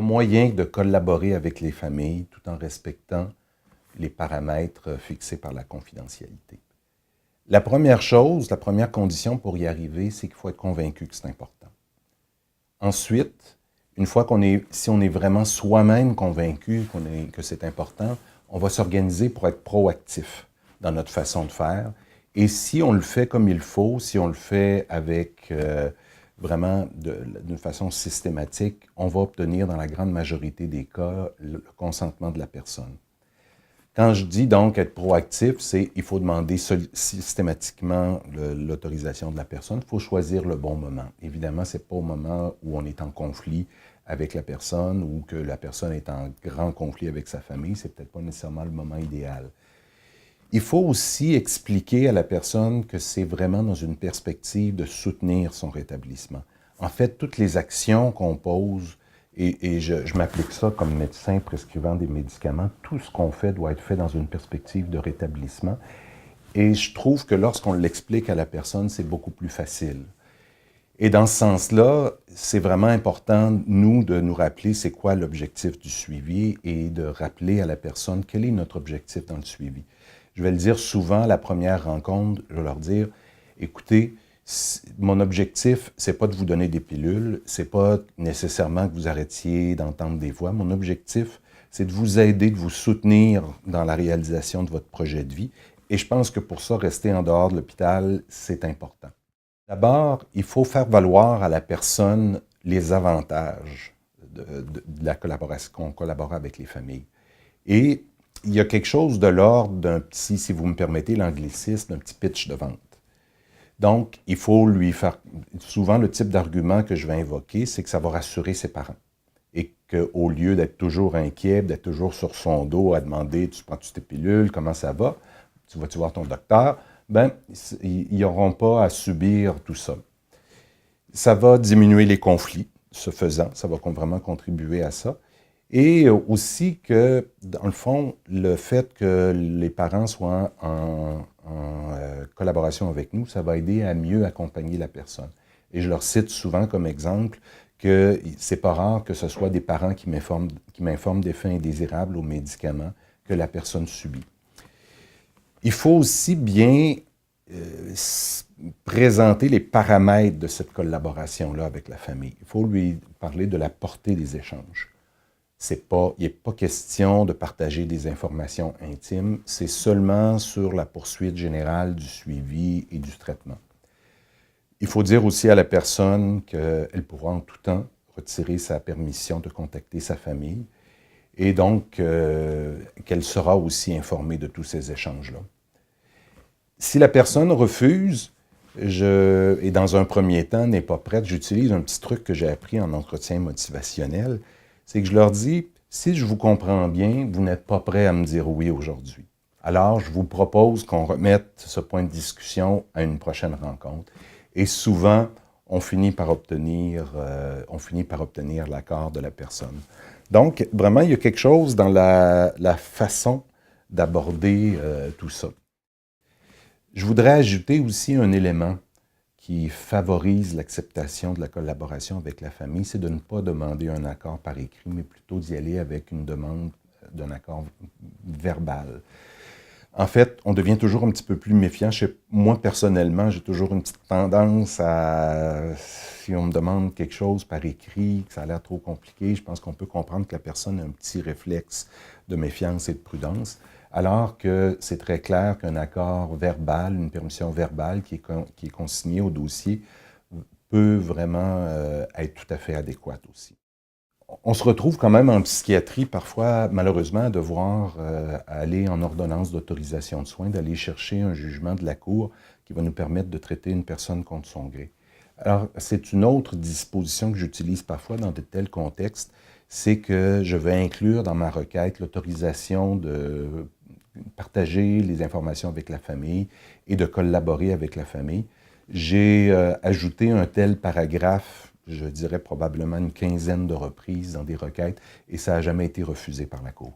moyen de collaborer avec les familles tout en respectant les paramètres fixés par la confidentialité. La première chose, la première condition pour y arriver, c'est qu'il faut être convaincu que c'est important. Ensuite, une fois si on est vraiment soi-même convaincu que c'est important, on va s'organiser pour être proactif dans notre façon de faire. Et si on le fait comme il faut, si on le fait avec vraiment d'une façon systématique, on va obtenir dans la grande majorité des cas le consentement de la personne. Quand je dis donc être proactif, c'est il faut demander systématiquement l'autorisation de la personne. Il faut choisir le bon moment. Évidemment, ce n'est pas au moment où on est en conflit avec la personne ou que la personne est en grand conflit avec sa famille. Ce n'est peut-être pas nécessairement le moment idéal. Il faut aussi expliquer à la personne que c'est vraiment dans une perspective de soutenir son rétablissement. En fait, toutes les actions qu'on pose, et je m'applique ça comme médecin prescrivant des médicaments, tout ce qu'on fait doit être fait dans une perspective de rétablissement. Et je trouve que lorsqu'on l'explique à la personne, c'est beaucoup plus facile. Et dans ce sens-là, c'est vraiment important, nous, de nous rappeler c'est quoi l'objectif du suivi et de rappeler à la personne quel est notre objectif dans le suivi. Je vais le dire souvent à la première rencontre, je vais leur dire, écoutez, mon objectif, c'est pas de vous donner des pilules, c'est pas nécessairement que vous arrêtiez d'entendre des voix. Mon objectif, c'est de vous aider, de vous soutenir dans la réalisation de votre projet de vie. Et je pense que pour ça, rester en dehors de l'hôpital, c'est important. D'abord, il faut faire valoir à la personne les avantages de la collaboration, qu'on collabore avec les familles. Et il y a quelque chose de l'ordre d'un petit, si vous me permettez l'anglicisme, d'un petit pitch de vente. Donc, il faut lui faire... Souvent, le type d'argument que je vais invoquer, c'est que ça va rassurer ses parents. Et qu'au lieu d'être toujours inquiet, d'être toujours sur son dos à demander « Tu prends-tu tes pilules? Comment ça va? Tu vas-tu voir ton docteur? » Ben, ils n'auront pas à subir tout ça. Ça va diminuer les conflits, ce faisant. Ça va vraiment contribuer à ça. Et aussi que, dans le fond, le fait que les parents soient en collaboration avec nous, ça va aider à mieux accompagner la personne. Et je leur cite souvent comme exemple que c'est pas rare que ce soit des parents qui m'informent d'effets indésirables aux médicaments que la personne subit. Il faut aussi bien présenter les paramètres de cette collaboration-là avec la famille. Il faut lui parler de la portée des échanges. Il n'est pas question de partager des informations intimes, c'est seulement sur la poursuite générale du suivi et du traitement. Il faut dire aussi à la personne qu'elle pourra en tout temps retirer sa permission de contacter sa famille et donc qu'elle sera aussi informée de tous ces échanges-là. Si la personne refuse et dans un premier temps n'est pas prête, j'utilise un petit truc que j'ai appris en entretien motivationnel, c'est que je leur dis, si je vous comprends bien, vous n'êtes pas prêt à me dire oui aujourd'hui. Alors, je vous propose qu'on remette ce point de discussion à une prochaine rencontre. Et souvent, on finit par obtenir l'accord de la personne. Donc, vraiment, il y a quelque chose dans la façon d'aborder tout ça. Je voudrais ajouter aussi un élément qui favorise l'acceptation de la collaboration avec la famille, c'est de ne pas demander un accord par écrit, mais plutôt d'y aller avec une demande d'un accord verbal. En fait, on devient toujours un petit peu plus méfiant. Moi, personnellement, j'ai toujours une petite tendance à, si on me demande quelque chose par écrit, que ça a l'air trop compliqué, je pense qu'on peut comprendre que la personne a un petit réflexe de méfiance et de prudence, alors que c'est très clair qu'un accord verbal, une permission verbale qui est consignée au dossier peut vraiment être tout à fait adéquate aussi. On se retrouve quand même en psychiatrie parfois, malheureusement, à devoir aller en ordonnance d'autorisation de soins, d'aller chercher un jugement de la Cour qui va nous permettre de traiter une personne contre son gré. Alors, c'est une autre disposition que j'utilise parfois dans de tels contextes, c'est que je vais inclure dans ma requête l'autorisation de partager les informations avec la famille et de collaborer avec la famille. J'ai ajouté un tel paragraphe, je dirais probablement une quinzaine de reprises dans des requêtes, et ça n'a jamais été refusé par la Cour.